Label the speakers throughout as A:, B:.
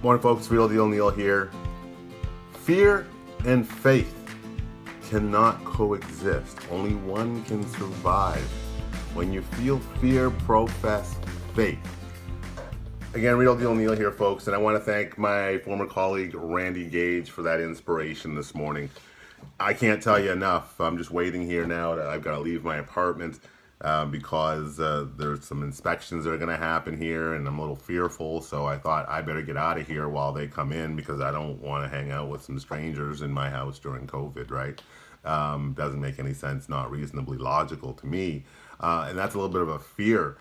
A: Morning, folks. Real Deal Neil here. Fear and faith cannot coexist. Only one can survive. When you feel fear, profess faith. Again, Real Deal Neil here, folks, and I want to thank my former colleague Randy Gage for that inspiration this morning. I can't tell you enough. I'm just waiting here now. I've got to leave my apartment because there's some inspections that are going to happen here, and I'm a little fearful. So I thought I better get out of here while they come in because I don't want to hang out with some strangers in my house during COVID, right? Doesn't make any sense, not reasonably logical to me. And that's a little bit of a fear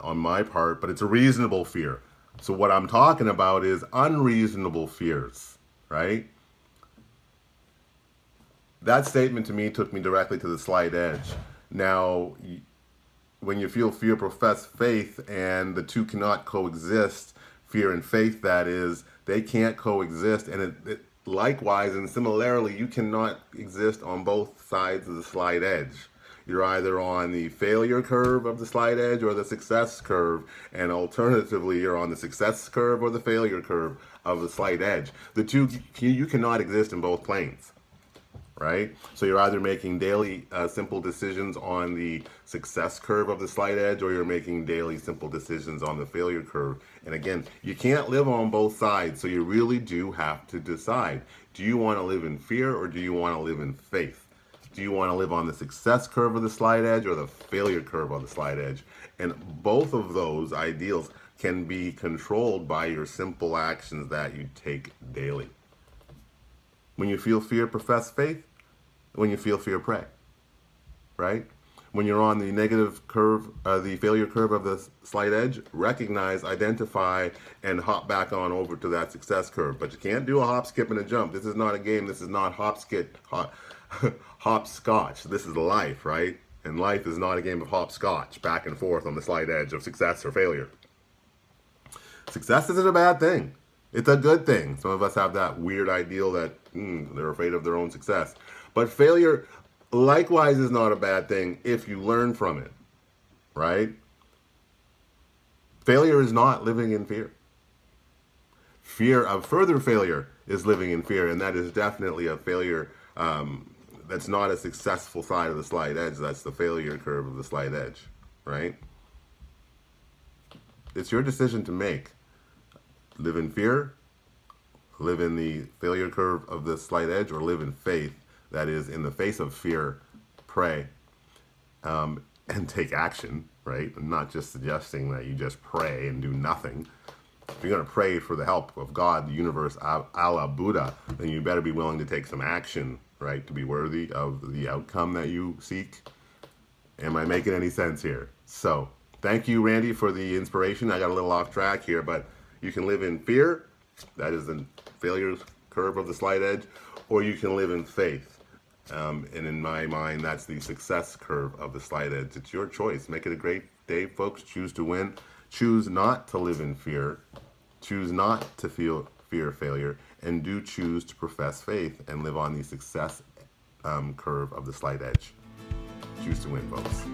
A: on my part, but it's a reasonable fear. So what I'm talking about is unreasonable fears, right? That statement to me took me directly to the slight edge. Now, when you feel fear, profess faith, and the two cannot coexist, fear and faith, that is, they can't coexist. And it likewise and similarly, you cannot exist on both sides of the slight edge. You're either on the failure curve of the slight edge or the success curve, and alternatively, you're on the success curve or the failure curve of the slight edge. The two, you cannot exist in both planes, right? So you're either making daily simple decisions on the success curve of the slight edge, or you're making daily simple decisions on the failure curve. And again, you can't live on both sides, so you really do have to decide. Do you want to live in fear, or do you want to live in faith? Do you want to live on the success curve of the slight edge or the failure curve of the slight edge? And both of those ideals can be controlled by your simple actions that you take daily. When you feel fear, profess faith. When you feel fear, pray. Right? When you're on the negative curve, the failure curve of the slight edge, recognize, identify, and hop back on over to that success curve. But you can't do a hop, skip, and a jump. This is not a game. This is not hopscotch. This is life, right? And life is not a game of hopscotch, back and forth on the slight edge of success or failure. Success isn't a bad thing. It's a good thing. Some of us have that weird ideal that they're afraid of their own success. But failure, likewise, is not a bad thing if you learn from it, right? Failure is not living in fear. Fear of further failure is living in fear, and that is definitely a failure. That's not a successful side of the slight edge. That's the failure curve of the slight edge, right? It's your decision to make. Live in fear, live in the failure curve of the slight edge, or live in faith. That is, in the face of fear, pray and take action, right? I'm not just suggesting that you just pray and do nothing. If you're going to pray for the help of God, the universe, a la Buddha, then you better be willing to take some action, right, to be worthy of the outcome that you seek. Am I making any sense here? So, thank you, Randy, for the inspiration. I got a little off track here, but you can live in fear, that is the failure curve of the slight edge, or you can live in faith. And in my mind, that's the success curve of the slight edge. It's your choice. Make it a great day, folks. Choose to win. Choose not to live in fear. Choose not to feel fear of failure. And do choose to profess faith and live on the success curve of the slight edge. Choose to win, folks.